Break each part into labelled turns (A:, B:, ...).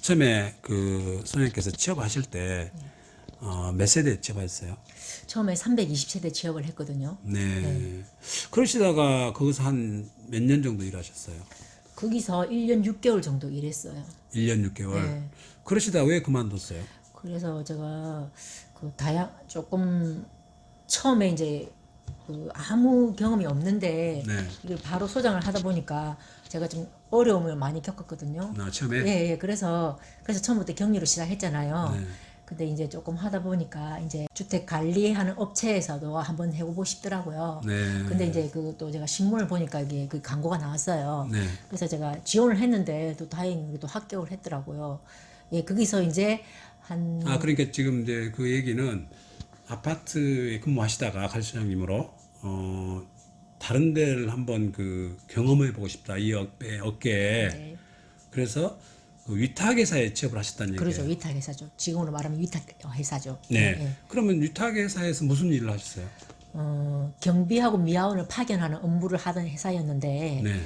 A: 처음에 그 소장님께서 취업하실 때 몇 세대 취업하셨어요?
B: 처음에 320세대 취업을 했거든요.
A: 네. 그러시다가 거기서 한 몇 년 정도 일하셨어요?
B: 거기서 1년 6개월 정도 일했어요.
A: 1년 6개월.
B: 네.
A: 그러시다가 왜 그만뒀어요?
B: 그래서 제가 그 조금 처음에 이제 그 아무 경험이 없는데
A: 네.
B: 이걸 바로 소장을 하다 보니까 제가 좀 어려움을 많이 겪었거든요.
A: 처음에?
B: 예. 그래서 처음부터 격리로 시작했잖아요.
A: 네.
B: 근데 이제 조금 하다 보니까 이제 주택 관리하는 업체에서도 한번 해보고 싶더라고요.
A: 네.
B: 근데 이제 그 또 제가 신문을 보니까 이게 그 광고가 나왔어요.
A: 네.
B: 그래서 제가 지원을 했는데 또 다행히 또 합격을 했더라고요. 예, 거기서 이제 한
A: 그러니까 지금 이제 그 얘기는 아파트에 근무하시다가 갈수장님으로 다른 데를 한번 그 경험해 보고 싶다. 이 업계에.
B: 네,
A: 그래서 그 위탁회사에 취업을 하셨다는 얘기예요.
B: 그러죠. 위탁 회사죠. 지금으로 말하면 위탁 회사죠.
A: 네.
B: 예.
A: 그러면 위탁회사에서 무슨 일을 하셨어요?
B: 경비하고 미화원을 파견하는 업무를 하던 회사였는데
A: 네.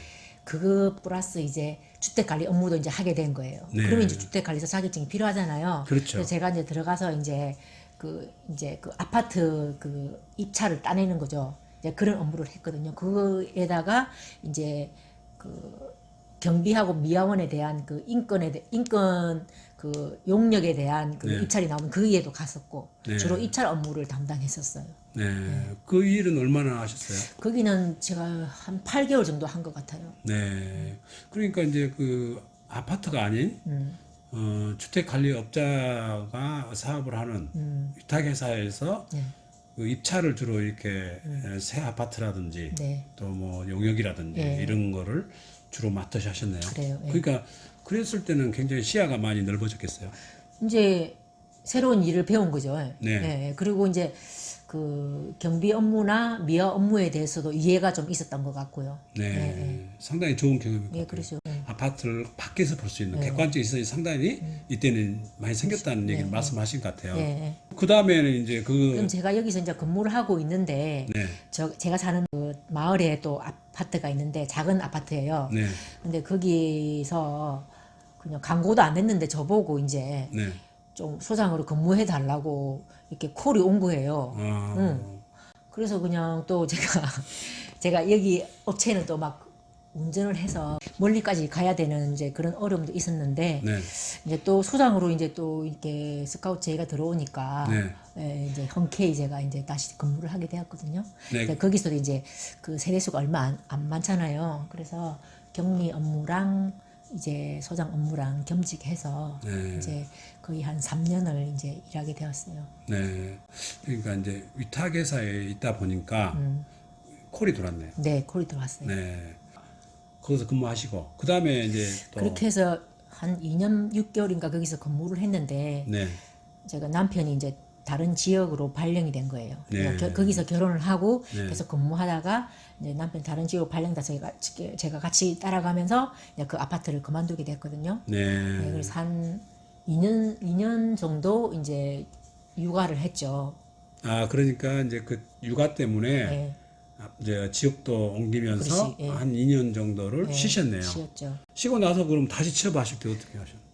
B: 그거 플러스 이제 주택 관리 업무도 이제 하게 된 거예요.
A: 네.
B: 그러면 이제 주택 관리사 자격증이 필요하잖아요.
A: 그렇죠.
B: 그래서 제가 이제 들어가서 이제 그 아파트 그 입찰을 따내는 거죠. 이제 그런 업무를 했거든요. 그에다가 이제 그 경비하고 미화원에 대한 그 인권 그 용역에 대한 그
A: 네.
B: 입찰이 나오면 거기에도 갔었고
A: 네.
B: 주로 입찰 업무를 담당했었어요.
A: 네. 그 일은 얼마나 하셨어요?
B: 거기는 제가 한 8개월 정도 한 것 같아요.
A: 네. 그러니까 이제 그 아파트가 아닌 주택관리업자가 사업을 하는 위탁회사에서
B: 네.
A: 그 입찰을 주로 이렇게 새 아파트라든지
B: 네.
A: 또 뭐 용역이라든지
B: 네.
A: 이런 거를 주로 맡으시 하셨네요.
B: 그래요. 예.
A: 그러니까 그랬을 때는 굉장히 시야가 많이 넓어졌겠어요.
B: 이제 새로운 일을 배운 거죠.
A: 네.
B: 예. 그리고 이제 그 경비 업무나 미화 업무에 대해서도 이해가 좀 있었던 것 같고요.
A: 네. 상당히 좋은 경험일 것
B: 예,
A: 같아요.
B: 그렇죠.
A: 아파트를 밖에서 볼 수 있는 객관적인 시선이 상당히 이때는 많이 생겼다는 얘기를 말씀하신 것 같아요.
B: 예.
A: 그 다음에는 이제
B: 그럼 제가 여기서 이제 근무를 하고 있는데
A: 네.
B: 제가 사는 그 마을에 또 아파트가 있는데 작은 아파트예요.
A: 네.
B: 근데 거기서 그냥 광고도 안 냈는데 저보고 이제
A: 네.
B: 좀 소장으로 근무해 달라고 이렇게 콜이 온 거예요. 그래서 그냥 또 제가 여기 업체는 또 막 운전을 해서 멀리까지 가야 되는 이제 그런 어려움도 있었는데
A: 네.
B: 이제 또 소장으로 이제 또 이렇게 스카우트 제의가 들어오니까
A: 네.
B: 예, 이제 흔쾌히 제가 이제 다시 근무를 하게 되었거든요.
A: 네.
B: 근데 거기서도 이제 그 세대수가 얼마 안 많잖아요. 그래서 격리 업무랑 이제 소장 업무랑 겸직해서
A: 네.
B: 이제 거의 한 3년을 이제 일하게 되었어요.
A: 네. 그러니까 이제 위탁회사에 있다 보니까 콜이 들어왔네요.
B: 네, 콜이 들어왔어요.
A: 네. 거기서 근무하시고 그 다음에 이제 또
B: 그렇게 해서 한 2년 6개월인가 거기서 근무를 했는데
A: 네.
B: 제가 남편이 이제 다른 지역으로 발령이 된 거예요.
A: 네.
B: 그러니까 거기서 결혼을 하고
A: 네.
B: 계속 근무하다가 이제 남편 다른 지역으로 발령돼서 제가 같이 따라가면서 이제 그 아파트를 그만두게 됐거든요.
A: 네.
B: 네, 그래서 한 2년 정도 이제 육아를 했죠.
A: 그러니까 이제 그 육아 때문에
B: 네.
A: 이제 지역도 옮기면서
B: 그렇지, 예.
A: 한 2년 정도를 쉬셨네요.
B: 쉬었죠.
A: 쉬고 나서 그럼 다시 취업하실 때 어떻게 하셨나요?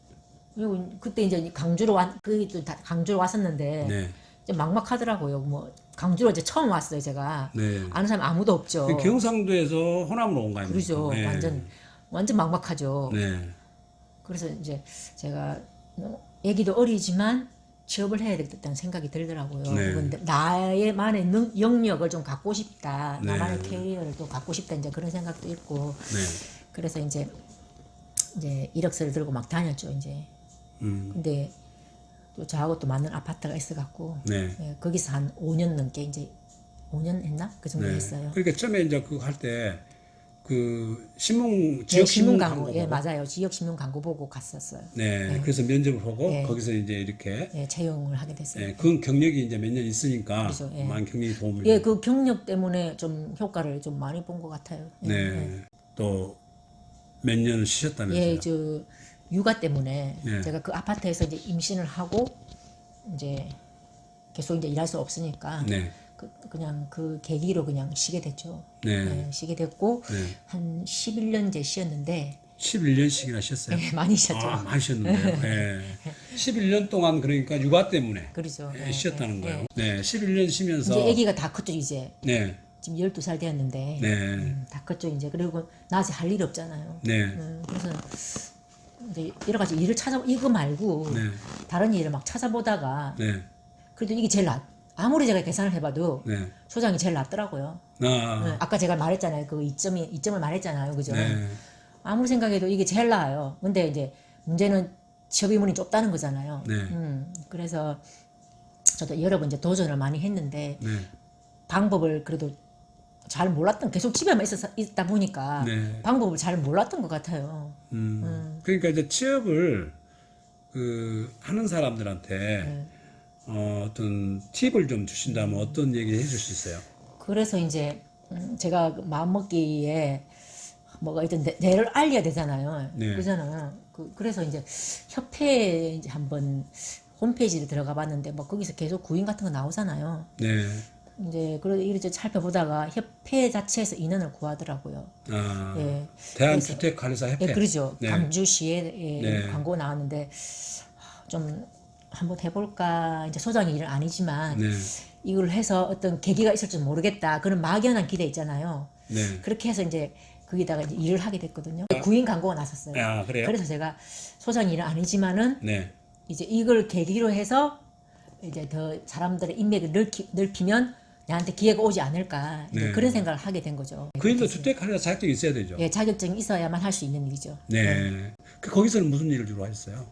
B: 그리고 그때 이제 강주로 왔었는데
A: 네.
B: 이제 막막하더라고요. 뭐 강주로 이제 처음 왔어요, 제가.
A: 네.
B: 아는 사람 아무도 없죠.
A: 그 경상도에서 호남으로 온 거 아닙니까?
B: 그러죠.
A: 네.
B: 완전 막막하죠.
A: 네.
B: 그래서 이제 제가 애기도 어리지만 취업을 해야 되겠다는 생각이 들더라고요.
A: 네.
B: 근데 나의만의 영역을 좀 갖고 싶다.
A: 네.
B: 나만의 캐리어를 또 갖고 싶다. 이제 그런 생각도 있고.
A: 네.
B: 그래서 이제 이력서를 들고 막 다녔죠, 이제. 근데 또 저하고 또 맞는 아파트가 있어갖고.
A: 네.
B: 예, 거기서 한 5년 넘게 이제 5년 했나? 그 정도
A: 네.
B: 했어요.
A: 그러니까 처음에 이제 그거 할 때 그 지역
B: 예,
A: 신문
B: 광고.
A: 광고
B: 예,
A: 보고
B: 맞아요. 지역 신문 광고 보고 갔었어요.
A: 네. 그래서 면접을 보고
B: 예.
A: 거기서 이제 이렇게
B: 예, 채용을 하게 됐어요.
A: 네. 그건 경력이 이제 몇 년 있으니까
B: 그렇죠. 예.
A: 많은 경력이 도움이
B: 예, 그 경력 때문에 좀 효과를 좀 많이 본 것 같아요. 예,
A: 네. 또 몇 년을 쉬셨다면서요?
B: 예, 저 육아 때문에
A: 예.
B: 제가 그 아파트에서 이제 임신을 하고 이제 계속 이제 일할 수 없으니까
A: 네.
B: 그냥 그 계기로 그냥 쉬게 됐죠.
A: 네.
B: 예, 쉬게 됐고
A: 네.
B: 한 11년째 쉬었는데
A: 11년씩이나 하셨어요?
B: 네, 많이 쉬었죠.
A: 아, 많이 쉬었는데요. 네. 11년 동안 그러니까 육아 때문에
B: 그렇죠.
A: 예,
B: 네,
A: 쉬었다는
B: 네,
A: 거예요. 네, 11년 쉬면서
B: 이제 아기가 다 컸죠, 이제.
A: 네,
B: 지금 12살 되었는데.
A: 네,
B: 다 컸죠, 이제. 그리고 낮에 할 일 없잖아요.
A: 네,
B: 그래서 이제 여러 가지 일을 이거 말고
A: 네,
B: 다른 일을 막 찾아보다가
A: 네,
B: 그래도 이게 제일 아무리 제가 계산을 해봐도
A: 네.
B: 소장이 제일 낫더라고요.
A: 아,
B: 아까 제가 말했잖아요. 그 이점을 말했잖아요. 그죠?
A: 네,
B: 아무리 생각해도 이게 제일 나아요. 근데 이제 문제는 취업의문이 좁다는 거잖아요.
A: 네,
B: 그래서 저도 여러 번 이제 도전을 많이 했는데
A: 네,
B: 방법을 그래도 잘 몰랐던 계속 집에만 있다 보니까
A: 네.
B: 방법을 잘 몰랐던 것 같아요.
A: 그러니까 이제 취업을 그 하는 사람들한테 어떤 팁을 좀 주신다면 어떤 얘기 해줄 수 있어요?
B: 그래서 이제 제가 마음먹기에 뭐가 일단 내를 알려야 되잖아요.
A: 네.
B: 그러잖아요. 그래서 이제 협회에 이제 한번 홈페이지를 들어가 봤는데 뭐 거기서 계속 구인 같은 거 나오잖아요.
A: 네,
B: 이제 그래서 이렇게 살펴보다가 협회 자체에서 인원을 구하더라고요.
A: 아,
B: 예.
A: 대한주택관리사협회.
B: 예, 그러죠.
A: 네.
B: 광주시에
A: 네.
B: 광고 나왔는데 좀 한번 해볼까. 이제 소장이 일은 아니지만
A: 네,
B: 이걸 해서 어떤 계기가 있을지 모르겠다. 그런 막연한 기대 있잖아요.
A: 네.
B: 그렇게 해서 이제 거기다가 이제 일을 하게 됐거든요. 구인 광고가 났었어요.
A: 아, 그래요?
B: 그래서 제가 소장 일은 아니지만은
A: 네,
B: 이제 이걸 계기로 해서 이제 더 사람들의 인맥을 넓히면 나한테 기회가 오지 않을까 이제
A: 네.
B: 그런 생각을 하게 된 거죠.
A: 그 일도 주택관리사 자격증이 있어야 되죠.
B: 예, 자격증이 있어야만 할 수 있는 일이죠.
A: 네. 거기서는 무슨 일을 주로 하셨어요?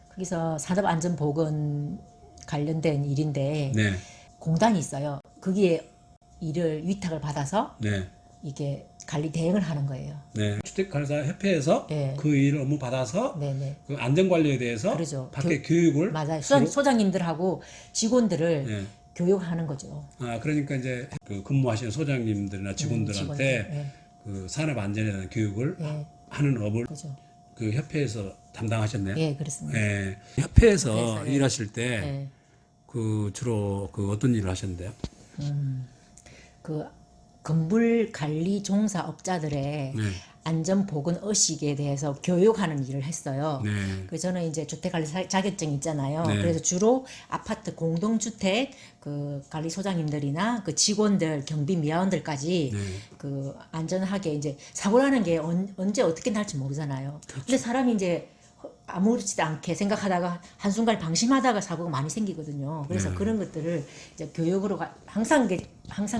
B: 거기서 산업안전보건 관련된 일인데
A: 네,
B: 공단이 있어요. 거기에 일을 위탁을 받아서
A: 네,
B: 이게 관리 대행을 하는 거예요.
A: 네. 주택관리사협회에서
B: 네.
A: 그 일을 업무 받아서
B: 네네.
A: 그 안전관리에 대해서
B: 그러죠.
A: 밖에 교육을
B: 맞아요.
A: 주로?
B: 소장님들하고 직원들을
A: 네.
B: 교육하는 거죠.
A: 아, 그러니까 이제 그 근무하시는 소장님들이나 직원들한테
B: 직원들, 예.
A: 그 산업 안전에 대한 교육을
B: 예.
A: 하는 업을
B: 그죠.
A: 그 협회에서 담당하셨네요.
B: 예, 그렇습니다.
A: 예. 협회에서
B: 협회에서, 예.
A: 일하실 때
B: 예.
A: 그 주로 그 어떤 일을 하셨는데요?
B: 그 건물 관리 종사업자들의
A: 네.
B: 안전보건 의식에 대해서 교육하는 일을 했어요.
A: 네.
B: 그래서 저는 이제 주택관리 자격증이 있잖아요.
A: 네.
B: 그래서 주로 아파트 공동주택 그 관리소장님들이나 그 직원들, 경비미화원들까지
A: 네.
B: 그 안전하게 이제 사고 나는 게 언제 어떻게 날지 모르잖아요. 근데 사람이 이제 아무렇지도 않게 생각하다가 한순간 방심하다가 사고가 많이 생기거든요. 그래서 그런 것들을 이제 교육으로 항상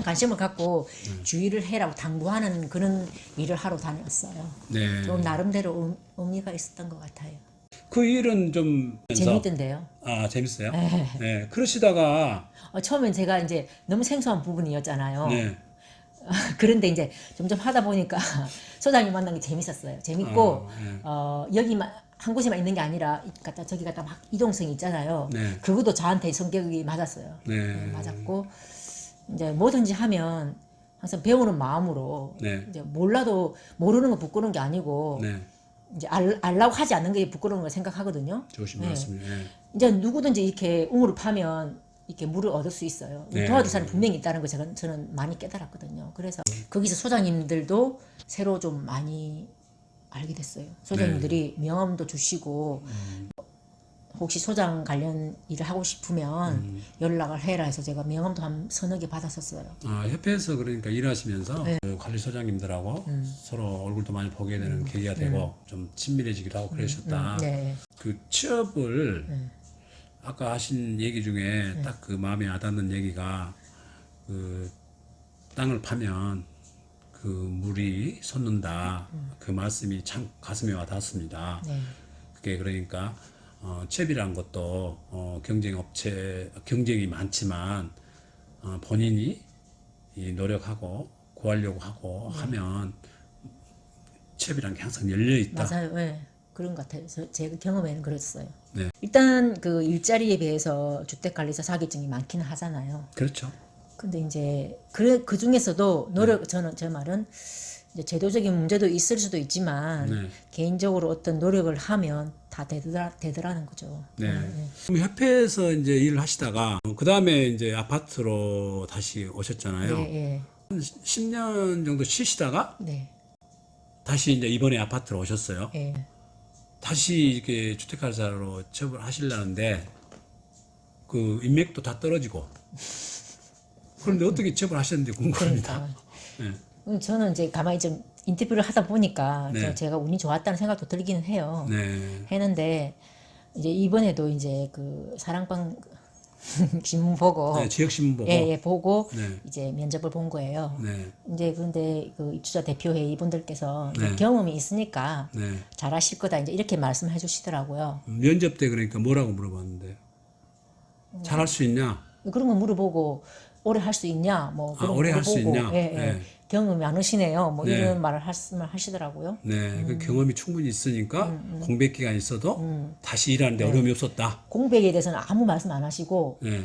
B: 관심을 갖고 주의를 해라고 당부하는 그런 일을 하러 다녔어요.
A: 네.
B: 좀 나름대로 의미가 있었던 것 같아요.
A: 그 일은 좀
B: 재밌던데요.
A: 아, 재밌어요?
B: 네.
A: 네. 그러시다가
B: 처음엔 제가 이제 너무 생소한 부분이었잖아요.
A: 네.
B: 그런데 이제 점점 하다 보니까 소장님 만난 게 재밌었어요. 재밌고
A: 네.
B: 여기만 한 곳에만 있는 게 아니라 저기 갔다 막 이동성이 있잖아요.
A: 네.
B: 그것도 저한테 성격이 맞았어요.
A: 네.
B: 맞았고 이제 뭐든지 하면 항상 배우는 마음으로
A: 네.
B: 이제 몰라도 모르는 거 부끄러운 게 아니고
A: 네.
B: 이제 알라고 하지 않는 게 부끄러운 걸 생각하거든요.
A: 좋으신
B: 네.
A: 말씀이에요. 네.
B: 이제 누구든지 이렇게 우물을 파면 이렇게 물을 얻을 수 있어요.
A: 네.
B: 도와줄 사람이 분명히 있다는 걸 저는 많이 깨달았거든요. 그래서 거기서 소장님들도 새로 좀 많이 알게 됐어요. 소장님들이 명함도 주시고 혹시 소장 관련 일을 하고 싶으면 연락을 해라 해서 제가 명함도 한 서너 개 받았었어요.
A: 아, 협회에서 그러니까 일하시면서 그 관리소장님들하고 서로 얼굴도 많이 보게 되는 계기가 되고 좀 친밀해지기도 하고 그러셨다.
B: 네.
A: 그 취업을 아까 하신 얘기 중에 딱 그 마음에 와닿는 얘기가 그 땅을 파면 그 물이 솟는다. 그 말씀이 참 가슴에 와닿았습니다.
B: 네.
A: 그게 그러니까 취업이란 것도 경쟁이 많지만 본인이 이 노력하고 구하려고 하고 하면 취업이란 게 항상 열려 있다.
B: 맞아요. 네. 그런 것 같아요. 제 경험에는 그랬어요.
A: 네.
B: 일단 그 일자리에 비해서 주택관리사 자격증이 많기는 하잖아요.
A: 그렇죠.
B: 근데 이제 그 중에서도 제 말은 이제 제도적인 문제도 있을 수도 있지만
A: 네.
B: 개인적으로 어떤 노력을 하면 다 되더라는 거죠.
A: 네. 그럼 협회에서 이제 일을 하시다가 그 다음에 이제 아파트로 다시 오셨잖아요.
B: 예, 예.
A: 한 10년 정도 쉬시다가
B: 네.
A: 다시 이제 이번에 아파트로 오셨어요.
B: 예.
A: 다시 이렇게 주택가사로 처분하시려는데 그 인맥도 다 떨어지고 그런데 어떻게 처분하셨는지 궁금합니다.
B: 그러니까.
A: 네.
B: 저는 이제 가만히 좀 인터뷰를 하다 보니까
A: 네.
B: 제가 운이 좋았다는 생각도 들기는 해요.
A: 네.
B: 했는데 이제 이번에도 이제 그 사랑방 신문 보고
A: 네, 지역신문 보고.
B: 예, 보고
A: 네.
B: 이제 면접을 본 거예요.
A: 네.
B: 이제 그런데 그 입주자 대표회 이분들께서 이제
A: 네.
B: 경험이 있으니까
A: 네.
B: 잘하실 거다 이제 이렇게 말씀해 주시더라고요.
A: 면접 때 그러니까 뭐라고 물어봤는데 잘할 수 있냐?
B: 그런 거 물어보고 오래 할 수 있냐 뭐 그런 거
A: 오래 할 수
B: 물어보고
A: 있냐?
B: 예, 예.
A: 네.
B: 경험이 많으시네요. 뭐
A: 네.
B: 이런 말씀을 하시더라고요.
A: 네, 그 경험이 충분히 있으니까 공백 기간이 있어도 다시 일하는데
B: 네.
A: 어려움이 없었다.
B: 공백에 대해서는 아무 말씀 안 하시고
A: 네.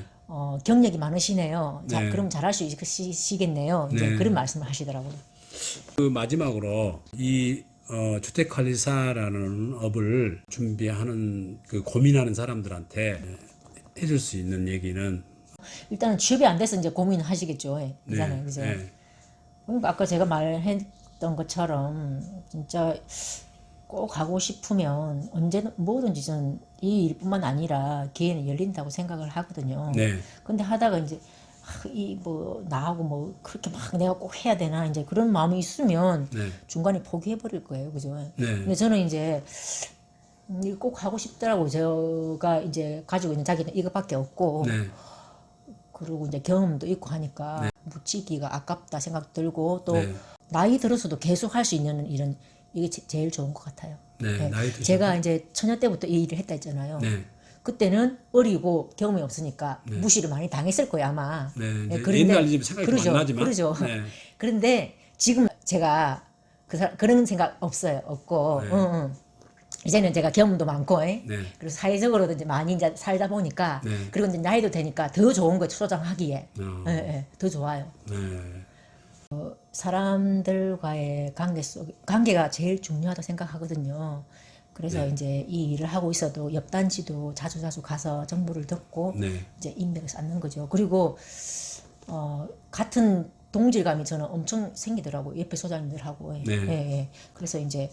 B: 경력이 많으시네요. 자,
A: 네.
B: 그럼 잘할 수 있으시겠네요. 이제
A: 네.
B: 그런 말씀을 하시더라고요.
A: 그 마지막으로 이 주택관리사라는 업을 준비하는 그 고민하는 사람들한테 해줄 수 있는 얘기는
B: 일단은 취업이 안 돼서 이제 고민하시겠죠. 예, 그잖아요. 그죠?
A: 네.
B: 그러니까 아까 제가 말했던 것처럼 진짜 꼭 하고 싶으면 언제든 뭐든지 저는 이 일뿐만 아니라 기회는 열린다고 생각을 하거든요.
A: 네.
B: 근데 하다가 이제 이 뭐 나하고 뭐 그렇게 막 내가 꼭 해야 되나 이제 그런 마음이 있으면
A: 네.
B: 중간에 포기해 버릴 거예요. 그죠?
A: 네.
B: 근데 저는 이제 이거 꼭 하고 싶더라고. 제가 이제 가지고 있는 자기는 이것밖에 없고
A: 네.
B: 그리고 이제 경험도 있고 하니까 묻히기가 아깝다 생각 들고 또
A: 네.
B: 나이 들어서도 계속 할 수 있는 일은 이게 제일 좋은 것 같아요.
A: 네.
B: 네.
A: 나이 드셔도.
B: 제가 이제 처녀 때부터 이 일을 했다 했잖아요.
A: 네.
B: 그때는 어리고 경험이 없으니까 무시를 많이 당했을 거예요 아마.
A: 네. 이제
B: 그런데-
A: 옛날 이제 생각이
B: 그러죠.
A: 좀 안 나지만.
B: 그러죠.
A: 네.
B: 그런데 지금 제가 그런 생각 없어요. 없고
A: 네.
B: 이제는 제가 경험도 많고
A: 네.
B: 그리고 사회적으로도 이제 많이 이제 살다 보니까
A: 네.
B: 그리고 이제 나이도 되니까 더 좋은 거 소장하기에
A: 어.
B: 예, 예, 더 좋아요.
A: 네.
B: 사람들과의 관계가 제일 중요하다고 생각하거든요. 그래서
A: 네.
B: 이제 이 일을 하고 있어도 옆단지도 자주 가서 정보를 듣고
A: 네.
B: 이제 인맥을 쌓는 거죠. 그리고 같은 동질감이 저는 엄청 생기더라고요. 옆에 소장님들하고.
A: 네.
B: 예, 예. 그래서 이제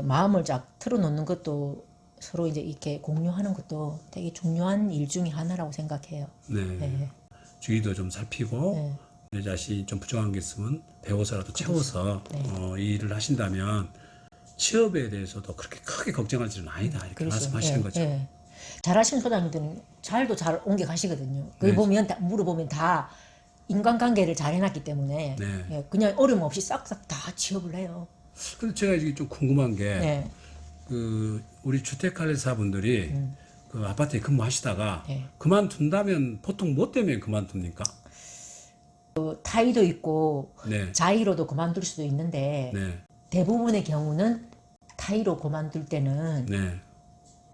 B: 마음을 쫙 틀어놓는 것도 서로 이제 이렇게 공유하는 것도 되게 중요한 일 중에 하나라고 생각해요.
A: 네.
B: 예,
A: 주의도 좀 살피고
B: 예.
A: 내 자신이 좀 부족한 게 있으면 배워서라도 채워서
B: 네.
A: 이 일을 하신다면 취업에 대해서도 그렇게 크게 걱정할 일은 아니다 이렇게
B: 그렇죠.
A: 말씀하시는
B: 예,
A: 거죠.
B: 예. 잘하시는 소장님들은 잘도 잘 옮겨 가시거든요. 그
A: 네.
B: 보면 물어보면 다 인간관계를 잘 해놨기 때문에
A: 네.
B: 예, 그냥 어려움 없이 싹싹 다 취업을 해요.
A: 근데 제가 이게 좀 궁금한 게
B: 네.
A: 그 우리 주택관리사분들이 그 아파트에 근무하시다가
B: 네.
A: 그만둔다면 보통 뭐 때문에 그만둡니까?
B: 타이도 있고
A: 네.
B: 자의로도 그만둘 수도 있는데
A: 네.
B: 대부분의 경우는 타이로 그만둘 때는
A: 네.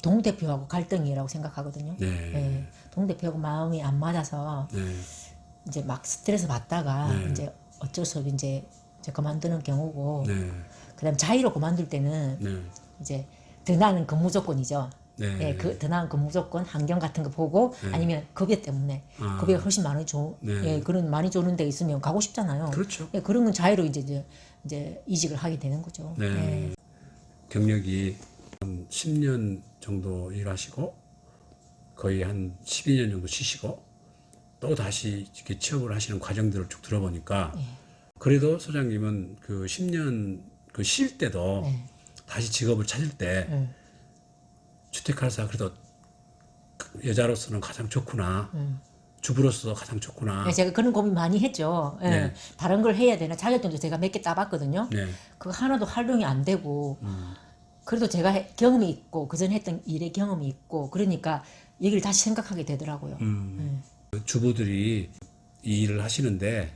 B: 동대표하고 갈등이라고 생각하거든요.
A: 네.
B: 예, 동대표하고 마음이 안 맞아서
A: 네.
B: 이제 막 스트레스 받다가
A: 네.
B: 이제 어쩔 수 없이 이제 그만두는 경우고
A: 네.
B: 그다음 자의로 그만둘 때는
A: 네.
B: 이제 더 나은 근무 조건이죠.
A: 네.
B: 예, 더 나은 근무 조건, 환경 같은 거 보고 아니면 급여 때문에
A: 아.
B: 급여가 훨씬
A: 네.
B: 예, 그런 많이 주는 데 있으면 가고 싶잖아요.
A: 그렇죠.
B: 예, 그런 건 자의로 이제 이직을 하게 되는 거죠.
A: 네.
B: 예.
A: 경력이 한 10년 정도 일하시고 거의 한 12년 정도 쉬시고 또 다시 이렇게 취업을 하시는 과정들을 쭉 들어보니까 그래도 소장님은 그 10년 그 쉴 때도
B: 네.
A: 다시 직업을 찾을 때 주택관리사 그래도 여자로서는 가장 좋구나. 주부로서 가장 좋구나.
B: 예, 제가 그런 고민 많이 했죠. 예.
A: 네.
B: 다른 걸 해야 되나 자격증도 제가 몇 개 따봤거든요.
A: 네.
B: 그거 하나도 활용이 안 되고 그래도 제가 경험이 있고 그전 했던 일의 경험이 있고 그러니까 얘기를 다시 생각하게 되더라고요.
A: 주부들이 이 일을 하시는데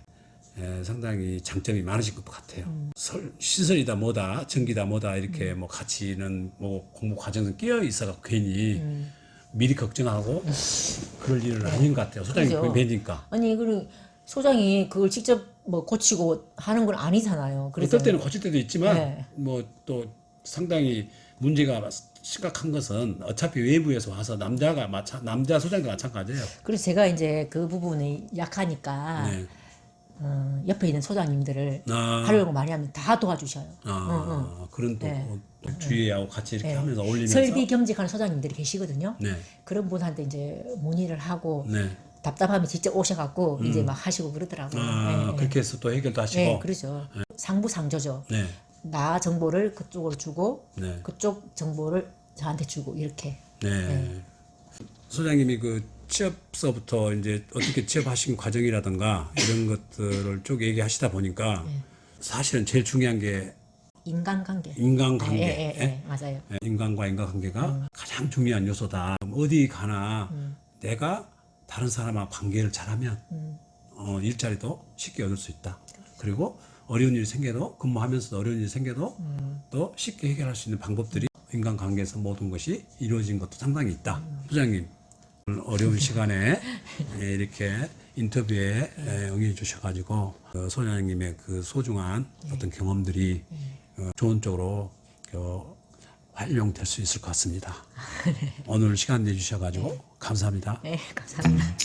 A: 상당히 장점이 많으실 것 같아요. 시설이다 뭐다 전기다 뭐다 이렇게 뭐 같이는 뭐 공부 과정에 끼어 있어가 괜히 미리 걱정하고 그럴 일은 아닌 것 같아요. 소장님
B: 그죠.
A: 뵈니까.
B: 아니 그리고 소장이 그걸 직접 뭐 고치고 하는 건 아니잖아요. 그래서
A: 어떨 때는 고칠 때도 있지만
B: 네.
A: 뭐 또 상당히 문제가 심각한 것은 어차피 외부에서 와서 남자 소장과 마찬가지예요.
B: 그래서 제가 이제 그 부분이 약하니까
A: 네.
B: 옆에 있는 소장님들을
A: 아.
B: 활용을 많이 하면 다 도와주셔요.
A: 그런 또,
B: 네.
A: 또 주위하고 같이 이렇게
B: 네.
A: 하면서 어울리면서.
B: 설비 겸직하는 소장님들이 계시거든요.
A: 네.
B: 그런 분한테 이제 문의를 하고
A: 네.
B: 답답하면 직접 오셔갖고 이제 막 하시고 그러더라고요. 네,
A: 그렇게 해서 또 해결도 하시고.
B: 네, 그렇죠. 상부상조죠.
A: 네.
B: 나 정보를 그쪽으로 주고
A: 네.
B: 그쪽 정보를 저한테 주고 이렇게.
A: 네. 소장님이 그 취업서부터 이제 어떻게 취업하신 과정이라든가 이런 것들을 쭉 얘기하시다 보니까 사실은 제일 중요한 게
B: 인간관계.
A: 인간관계.
B: 예, 맞아요.
A: 예, 인간과 인간관계가 가장 중요한 요소다. 어디 가나 내가 다른 사람하고 관계를 잘하면 일자리도 쉽게 얻을 수 있다. 그리고 어려운 일이 생겨도 근무하면서도 어려운 일이 생겨도 또 쉽게 해결할 수 있는 방법들이 인간관계에서 모든 것이 이루어진 것도 상당히 있다. 소장님 오늘 어려운 시간에 이렇게 인터뷰에 응해 주셔가지고 소장님의 그 소중한 어떤 경험들이 좋은 쪽으로 활용될 수 있을 것 같습니다. 오늘 시간 내주셔가지고 감사합니다.
B: 네, 감사합니다.